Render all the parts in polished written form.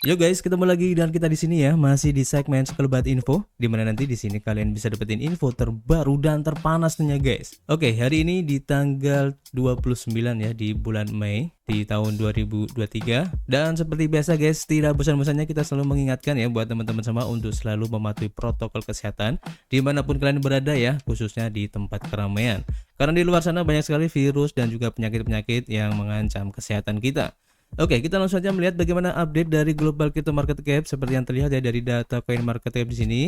Yo guys, ketemu lagi dan kita di sini ya, masih di segmen Sekelebat Info, di mana nanti di sini kalian bisa dapetin info terbaru dan terpanas nih guys. Oke, hari ini di tanggal 29 ya di bulan Mei di tahun 2023. Dan seperti biasa guys, tidak bosan-bosannya kita selalu mengingatkan ya buat teman-teman semua untuk selalu mematuhi protokol kesehatan dimanapun kalian berada ya, khususnya di tempat keramaian. Karena di luar sana banyak sekali virus dan juga penyakit-penyakit yang mengancam kesehatan kita. Oke, kita langsung saja melihat bagaimana update dari global crypto market cap. Seperti yang terlihat ya dari data coin market cap di sini,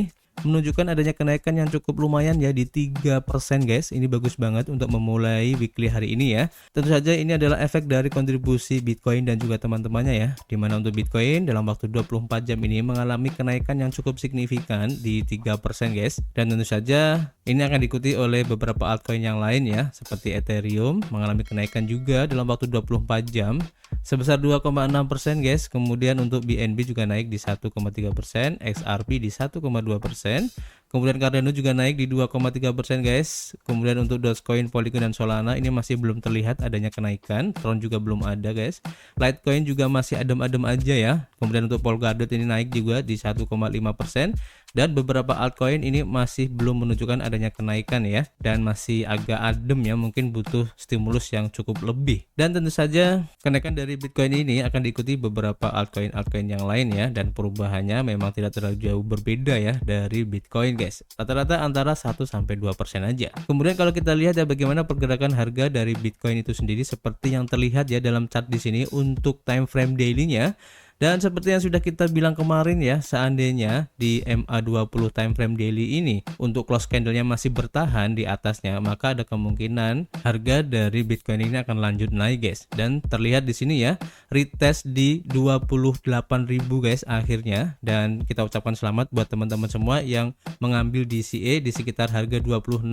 menunjukkan adanya kenaikan yang cukup lumayan ya di 3% guys. Ini bagus banget untuk memulai weekly hari ini ya. Tentu saja ini adalah efek dari kontribusi Bitcoin dan juga teman-temannya ya. Dimana untuk Bitcoin dalam waktu 24 jam ini mengalami kenaikan yang cukup signifikan di 3% guys. Dan tentu saja ini akan diikuti oleh beberapa altcoin yang lain ya, seperti Ethereum mengalami kenaikan juga dalam waktu 24 jam sebesar 2,6% guys. Kemudian untuk BNB juga naik di 1,3%, XRP di 1,2%. Kemudian Cardano juga naik di 2,3% guys. Kemudian untuk Dogecoin, Polygon dan Solana ini masih belum terlihat adanya kenaikan. Tron juga belum ada guys. Litecoin juga masih adem-adem aja ya. Kemudian untuk Polkadot ini naik juga di 1,5%. Dan beberapa altcoin ini masih belum menunjukkan adanya kenaikan ya, dan masih agak adem ya, mungkin butuh stimulus yang cukup lebih. Dan tentu saja kenaikan dari Bitcoin ini akan diikuti beberapa altcoin yang lain ya, dan perubahannya memang tidak terlalu jauh berbeda ya dari Bitcoin guys. Rata-rata antara 1-2% aja. Kemudian kalau kita lihat ya bagaimana pergerakan harga dari Bitcoin itu sendiri, seperti yang terlihat ya dalam chart di sini untuk time frame daily-nya. Dan seperti yang sudah kita bilang kemarin ya, seandainya di MA20 time frame daily ini untuk close candle-nya masih bertahan di atasnya, maka ada kemungkinan harga dari Bitcoin ini akan lanjut naik guys. Dan terlihat di sini ya, retest di 28.000 guys akhirnya. Dan kita ucapkan selamat buat teman-teman semua yang mengambil DCA di sekitar harga 26.000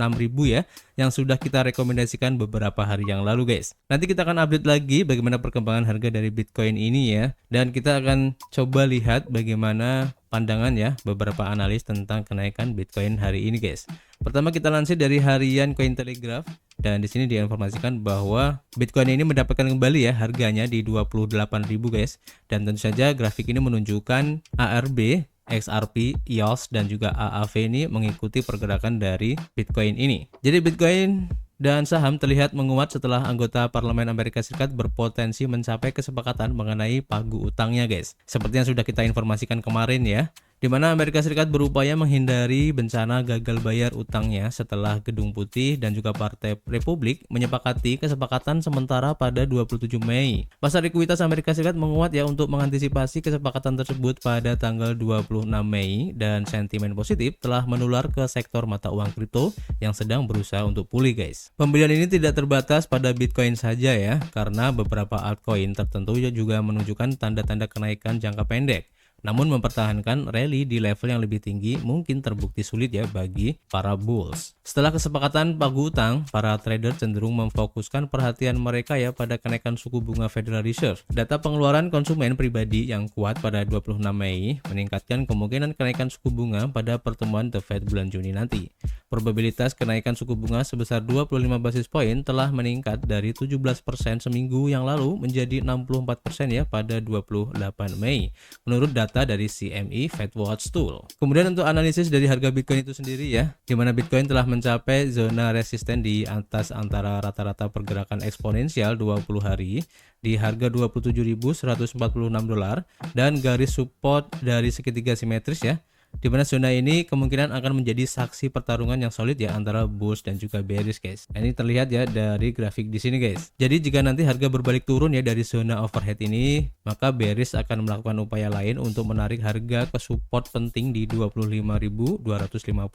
ya, yang sudah kita rekomendasikan beberapa hari yang lalu guys. Nanti kita akan update lagi bagaimana perkembangan harga dari Bitcoin ini ya, dan kita akan coba lihat bagaimana pandangan ya beberapa analis tentang kenaikan Bitcoin hari ini guys. Pertama kita lansir dari harian Cointelegraph, dan di sini diinformasikan bahwa Bitcoin ini mendapatkan kembali ya harganya di 28.000 guys. Dan tentu saja grafik ini menunjukkan ARB, XRP, EOS dan juga AAV ini mengikuti pergerakan dari Bitcoin ini. Jadi Bitcoin dan saham terlihat menguat setelah anggota Parlemen Amerika Serikat berpotensi mencapai kesepakatan mengenai pagu utangnya guys. Seperti yang sudah kita informasikan kemarin ya, di mana Amerika Serikat berupaya menghindari bencana gagal bayar utangnya setelah Gedung Putih dan juga Partai Republik menyepakati kesepakatan sementara pada 27 Mei. Pasar ekuitas Amerika Serikat menguat ya untuk mengantisipasi kesepakatan tersebut pada tanggal 26 Mei, dan sentimen positif telah menular ke sektor mata uang kripto yang sedang berusaha untuk pulih guys. Pembelian ini tidak terbatas pada Bitcoin saja ya, karena beberapa altcoin tertentu juga menunjukkan tanda-tanda kenaikan jangka pendek. Namun mempertahankan rally di level yang lebih tinggi mungkin terbukti sulit ya bagi para bulls. Setelah kesepakatan pagu utang, para trader cenderung memfokuskan perhatian mereka ya pada kenaikan suku bunga Federal Reserve. Data pengeluaran konsumen pribadi yang kuat pada 26 Mei meningkatkan kemungkinan kenaikan suku bunga pada pertemuan The Fed bulan Juni nanti. Probabilitas kenaikan suku bunga sebesar 25 basis poin telah meningkat dari 17% seminggu yang lalu menjadi 64% ya pada 28 Mei menurut data dari CME FedWatch Tool. Kemudian untuk analisis dari harga Bitcoin itu sendiri ya, di mana Bitcoin telah mencapai zona resisten di atas antara rata-rata pergerakan eksponensial 20 hari di harga 27.146 dolar dan garis support dari segitiga simetris ya, di mana zona ini kemungkinan akan menjadi saksi pertarungan yang solid ya antara bullish dan juga bearish guys. Ini terlihat ya dari grafik di sini guys. Jadi jika nanti harga berbalik turun ya dari zona overhead ini, maka bearish akan melakukan upaya lain untuk menarik harga ke support penting di 25.250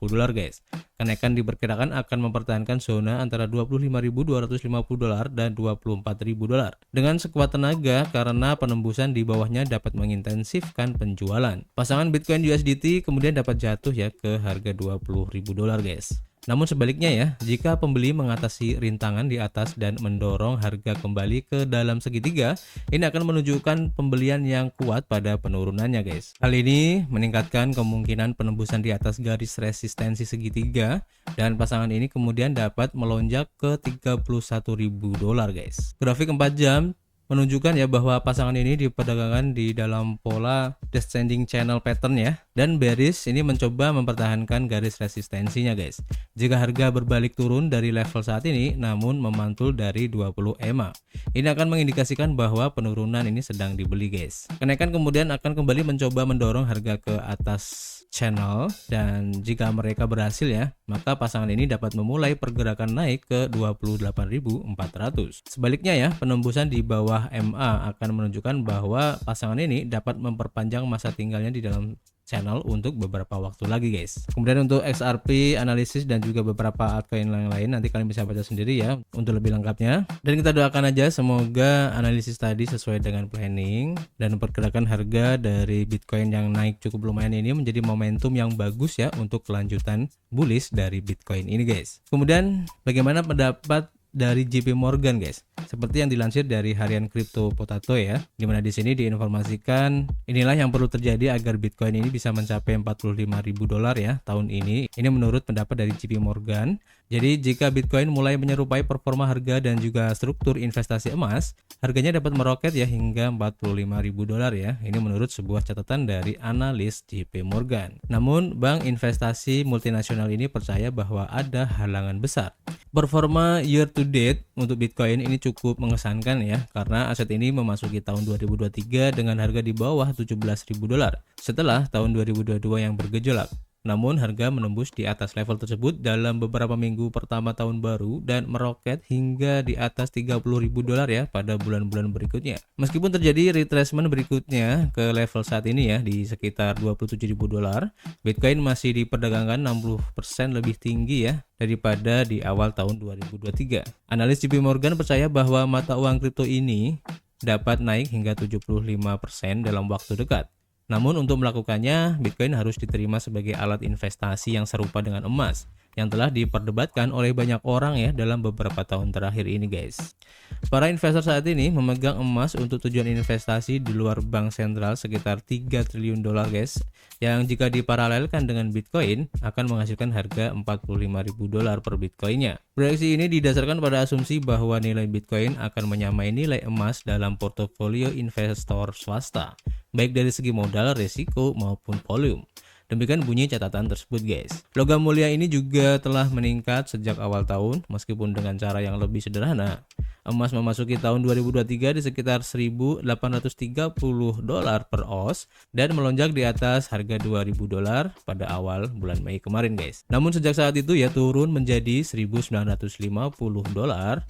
dolar guys. Kenaikan diperkirakan akan mempertahankan zona antara 25.250 dolar dan 24.000 dolar dengan sekuat tenaga, karena penembusan di bawahnya dapat mengintensifkan penjualan. Pasangan Bitcoin USDT kemudian dapat jatuh ya ke harga 20.000 dolar guys. Namun sebaliknya ya, jika pembeli mengatasi rintangan di atas dan mendorong harga kembali ke dalam segitiga, ini akan menunjukkan pembelian yang kuat pada penurunannya guys. Hal ini meningkatkan kemungkinan penembusan di atas garis resistensi segitiga, dan pasangan ini kemudian dapat melonjak ke 31.000 dolar guys. Grafik 4 jam menunjukkan ya bahwa pasangan ini diperdagangkan di dalam pola descending channel pattern ya, dan bearish ini mencoba mempertahankan garis resistensinya guys. Jika harga berbalik turun dari level saat ini namun memantul dari 20 EMA, ini akan mengindikasikan bahwa penurunan ini sedang dibeli guys. Kenaikan kemudian akan kembali mencoba mendorong harga ke atas channel, dan jika mereka berhasil ya, maka pasangan ini dapat memulai pergerakan naik ke 28.400. Sebaliknya ya, penembusan di bawah MA akan menunjukkan bahwa pasangan ini dapat memperpanjang masa tinggalnya di dalam channel untuk beberapa waktu lagi guys. Kemudian untuk XRP analisis dan juga beberapa altcoin yang lain nanti kalian bisa baca sendiri ya untuk lebih lengkapnya. Dan kita doakan aja semoga analisis tadi sesuai dengan planning dan pergerakan harga dari Bitcoin yang naik cukup lumayan ini menjadi momentum yang bagus ya untuk kelanjutan bullish dari Bitcoin ini guys. Kemudian bagaimana pendapat dari JP Morgan guys, seperti yang dilansir dari harian Crypto Potato ya, dimana di sini diinformasikan inilah yang perlu terjadi agar Bitcoin ini bisa mencapai $45.000 ya tahun ini. Ini menurut pendapat dari JP Morgan. Jadi jika Bitcoin mulai menyerupai performa harga dan juga struktur investasi emas, harganya dapat meroket ya hingga $45.000 ya. Ini menurut sebuah catatan dari analis JP Morgan. Namun bank investasi multinasional ini percaya bahwa ada halangan besar. Performa year to date untuk Bitcoin ini cukup mengesankan ya, karena aset ini memasuki tahun 2023 dengan harga di bawah $17.000 setelah tahun 2022 yang bergejolak. Namun harga menembus di atas level tersebut dalam beberapa minggu pertama tahun baru dan meroket hingga di atas $30.000 ya pada bulan-bulan berikutnya. Meskipun terjadi retracement berikutnya ke level saat ini ya di sekitar $27.000, Bitcoin masih diperdagangkan 60% lebih tinggi ya daripada di awal tahun 2023. Analis JP Morgan percaya bahwa mata uang kripto ini dapat naik hingga 75% dalam waktu dekat. Namun untuk melakukannya, Bitcoin harus diterima sebagai alat investasi yang serupa dengan emas yang telah diperdebatkan oleh banyak orang ya dalam beberapa tahun terakhir ini guys. Para investor saat ini memegang emas untuk tujuan investasi di luar bank sentral sekitar $3 triliun guys, yang jika diparalelkan dengan Bitcoin akan menghasilkan harga $45.000 per Bitcoinnya. Proyeksi ini didasarkan pada asumsi bahwa nilai Bitcoin akan menyamai nilai emas dalam portofolio investor swasta, baik dari segi modal, risiko maupun volume. Demikian bunyi catatan tersebut guys. Logam mulia ini juga telah meningkat sejak awal tahun meskipun dengan cara yang lebih sederhana. Emas memasuki tahun 2023 di sekitar $1.830 per oz dan melonjak di atas harga $2.000 pada awal bulan Mei kemarin guys. Namun sejak saat itu ya turun menjadi $1.950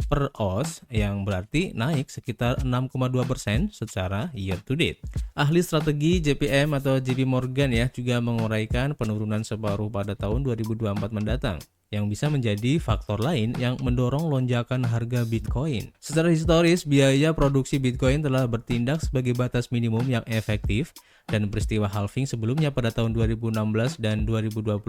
per oz yang berarti naik sekitar 6,2% secara year to date. Ahli strategi JPM atau JP Morgan ya juga menguraikan penurunan separuh pada tahun 2024 mendatang, yang bisa menjadi faktor lain yang mendorong lonjakan harga Bitcoin. Secara historis, biaya produksi Bitcoin telah bertindak sebagai batas minimum yang efektif, dan peristiwa halving sebelumnya pada tahun 2016 dan 2020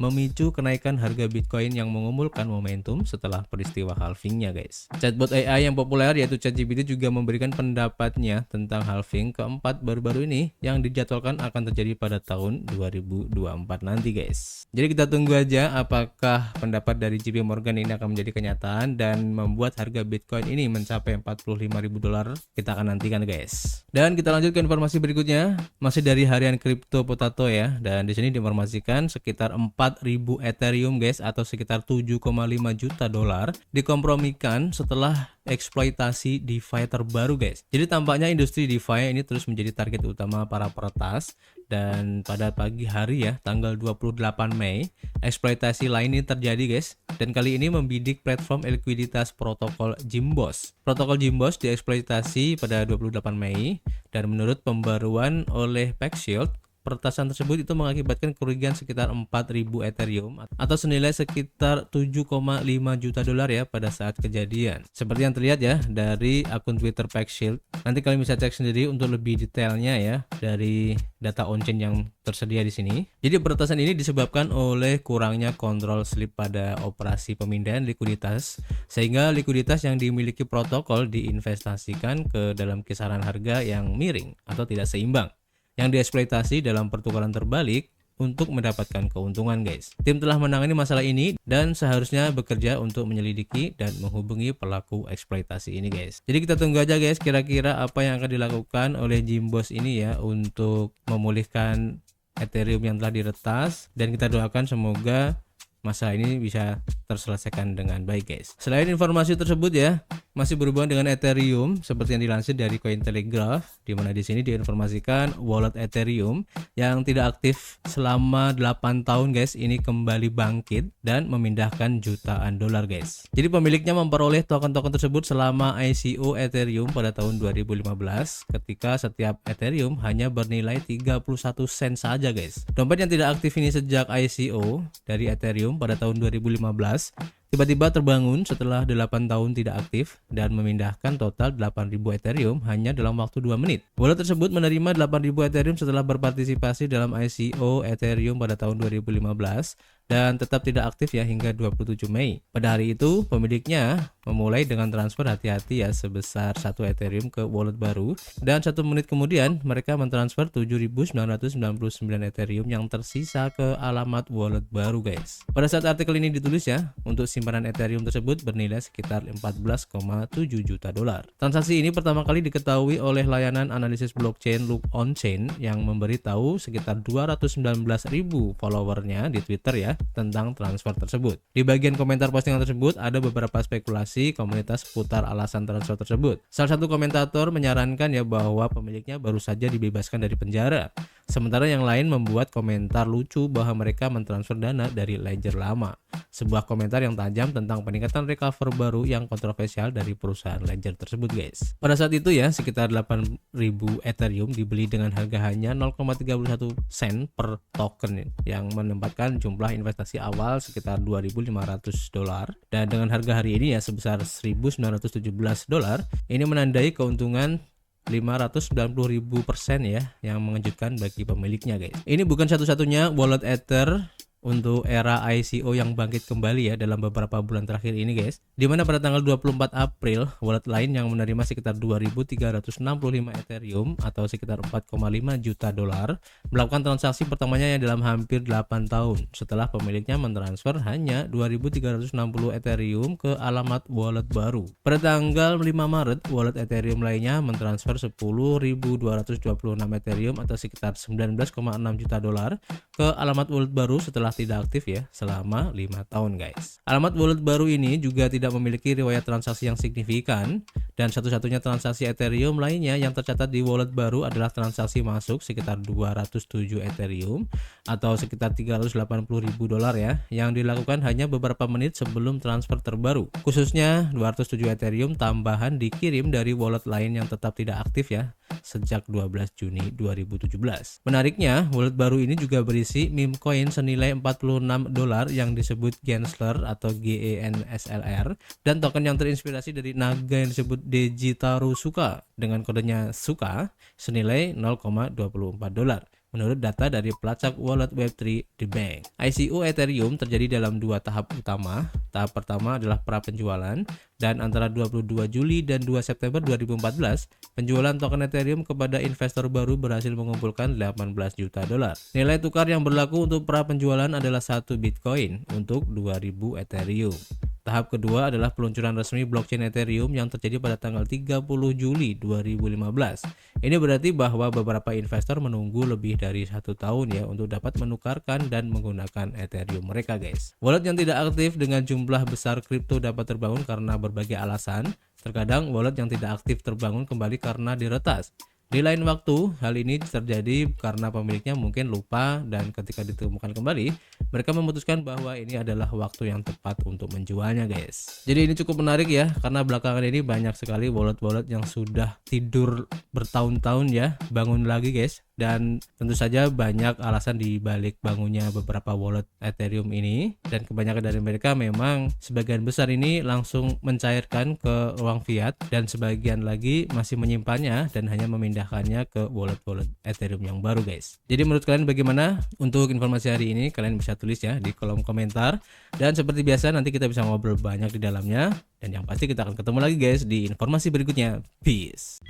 memicu kenaikan harga Bitcoin yang mengumpulkan momentum setelah peristiwa halvingnya guys. Chatbot AI yang populer yaitu ChatGPT juga memberikan pendapatnya tentang halving keempat baru-baru ini yang dijadwalkan akan terjadi pada tahun 2024 nanti guys. Jadi kita tunggu aja apakah pendapat dari JP Morgan ini akan menjadi kenyataan dan membuat harga Bitcoin ini mencapai $45.000. Kita akan nantikan guys. Dan kita lanjut ke informasi berikutnya. Masih dari harian Crypto Potato ya, dan di sini diinformasikan sekitar 4.000 Ethereum guys atau sekitar $7,5 juta dikompromikan setelah eksploitasi DeFi terbaru guys. Jadi tampaknya industri DeFi ini terus menjadi target utama para peretas, dan pada pagi hari ya tanggal 28 Mei eksploitasi lain ini terjadi guys, dan kali ini membidik platform likuiditas protokol Jimbos. Protokol Jimbos dieksploitasi pada 28 Mei dan menurut pembaruan oleh PaxShield, peretasan tersebut itu mengakibatkan kerugian sekitar 4.000 Ethereum atau senilai sekitar $7,5 juta ya pada saat kejadian. Seperti yang terlihat ya dari akun Twitter PaxShield. Nanti kalian bisa cek sendiri untuk lebih detailnya ya dari data on-chain yang tersedia di sini. Jadi peretasan ini disebabkan oleh kurangnya kontrol slip pada operasi pemindahan likuiditas, sehingga likuiditas yang dimiliki protokol diinvestasikan ke dalam kisaran harga yang miring atau tidak seimbang. Yang dieksploitasi dalam pertukaran terbalik untuk mendapatkan keuntungan guys. Tim telah menangani masalah ini dan seharusnya bekerja untuk menyelidiki dan menghubungi pelaku eksploitasi ini guys. Jadi kita tunggu aja guys kira-kira apa yang akan dilakukan oleh Jimbos ini ya untuk memulihkan Ethereum yang telah diretas, dan kita doakan semoga masalah ini bisa terselesaikan dengan baik guys. Selain informasi tersebut ya, masih berhubungan dengan Ethereum seperti yang dilansir dari Cointelegraph, di mana di sini diinformasikan wallet Ethereum yang tidak aktif selama 8 tahun guys ini kembali bangkit dan memindahkan jutaan dolar guys. Jadi pemiliknya memperoleh token-token tersebut selama ICO Ethereum pada tahun 2015 ketika setiap Ethereum hanya bernilai 31 sen saja guys. Dompet yang tidak aktif ini sejak ICO dari Ethereum pada tahun 2015 tiba-tiba terbangun setelah 8 tahun tidak aktif dan memindahkan total 8.000 Ethereum hanya dalam waktu 2 menit. Wallet tersebut menerima 8.000 Ethereum setelah berpartisipasi dalam ICO Ethereum pada tahun 2015 dan tetap tidak aktif ya hingga 27 Mei. Pada hari itu, pemiliknya memulai dengan transfer hati-hati ya sebesar 1 Ethereum ke wallet baru, dan 1 menit kemudian mereka mentransfer 7.999 Ethereum yang tersisa ke alamat wallet baru guys. Pada saat artikel ini ditulis ya, untuk simpanan Ethereum tersebut bernilai sekitar 14,7 juta dolar. Transaksi ini pertama kali diketahui oleh layanan analisis blockchain Loop On Chain yang memberitahu sekitar 219.000 followernya di Twitter ya tentang transfer tersebut. Di bagian komentar postingan tersebut ada beberapa spekulasi komunitas seputar alasan transfer tersebut. Salah satu komentator menyarankan ya bahwa pemiliknya baru saja dibebaskan dari penjara. Sementara yang lain membuat komentar lucu bahwa mereka mentransfer dana dari ledger lama. Sebuah komentar yang tajam tentang peningkatan recover baru yang kontroversial dari perusahaan ledger tersebut guys. Pada saat itu ya sekitar 8.000 Ethereum dibeli dengan harga hanya 0,31 sen per token yang menempatkan jumlah investasi awal sekitar 2.500 dolar, dan dengan harga hari ini ya sebesar 1.917 dolar, ini menandai keuntungan 590.000% ya, yang mengejutkan bagi pemiliknya guys. Ini bukan satu-satunya wallet Ether untuk era ICO yang bangkit kembali ya dalam beberapa bulan terakhir ini guys, dimana pada tanggal 24 April wallet lain yang menerima sekitar 2.365 Ethereum atau sekitar 4,5 juta dolar melakukan transaksi pertamanya yang dalam hampir 8 tahun setelah pemiliknya mentransfer hanya 2.360 Ethereum ke alamat wallet baru. Pada tanggal 5 Maret wallet Ethereum lainnya mentransfer 10.226 Ethereum atau sekitar 19,6 juta dolar ke alamat wallet baru setelah tidak aktif ya selama 5 tahun guys. Alamat wallet baru ini juga tidak memiliki riwayat transaksi yang signifikan, dan satu-satunya transaksi Ethereum lainnya yang tercatat di wallet baru adalah transaksi masuk sekitar 207 Ethereum atau sekitar 380.000 dolar ya, yang dilakukan hanya beberapa menit sebelum transfer terbaru. Khususnya 207 Ethereum tambahan dikirim dari wallet lain yang tetap tidak aktif ya sejak 12 Juni 2017. Menariknya, wallet baru ini juga berisi meme coin senilai 46 dolar yang disebut Gensler atau GENSLR, dan token yang terinspirasi dari naga yang disebut Dejitaru Suka dengan kodenya Suka senilai 0,24 dolar. Menurut data dari pelacak wallet Web3 The Bank. ICO Ethereum terjadi dalam 2 tahap utama. Tahap pertama adalah pra penjualan, dan antara 22 Juli dan 2 September 2014, penjualan token Ethereum kepada investor baru berhasil mengumpulkan 18 juta dolar. Nilai tukar yang berlaku untuk pra penjualan adalah 1 Bitcoin untuk 2000 Ethereum. Tahap kedua adalah peluncuran resmi blockchain Ethereum yang terjadi pada tanggal 30 Juli 2015. Ini berarti bahwa beberapa investor menunggu lebih dari 1 tahun ya untuk dapat menukarkan dan menggunakan Ethereum mereka guys. Wallet yang tidak aktif dengan jumlah besar kripto dapat terbangun karena berbagai alasan. Terkadang wallet yang tidak aktif terbangun kembali karena diretas. Di lain waktu, hal ini terjadi karena pemiliknya mungkin lupa, dan ketika ditemukan kembali, mereka memutuskan bahwa ini adalah waktu yang tepat untuk menjualnya guys. Jadi ini cukup menarik ya, karena belakangan ini banyak sekali wallet-wallet yang sudah tidur bertahun-tahun ya, bangun lagi guys. Dan tentu saja banyak alasan di balik bangunnya beberapa wallet Ethereum ini, dan kebanyakan dari mereka memang sebagian besar ini langsung mencairkan ke ruang fiat, dan sebagian lagi masih menyimpannya dan hanya memindahkannya ke wallet-wallet Ethereum yang baru guys. Jadi menurut kalian bagaimana? Untuk informasi hari ini kalian bisa tulis ya di kolom komentar, dan seperti biasa nanti kita bisa ngobrol banyak di dalamnya, dan yang pasti kita akan ketemu lagi guys di informasi berikutnya. Peace.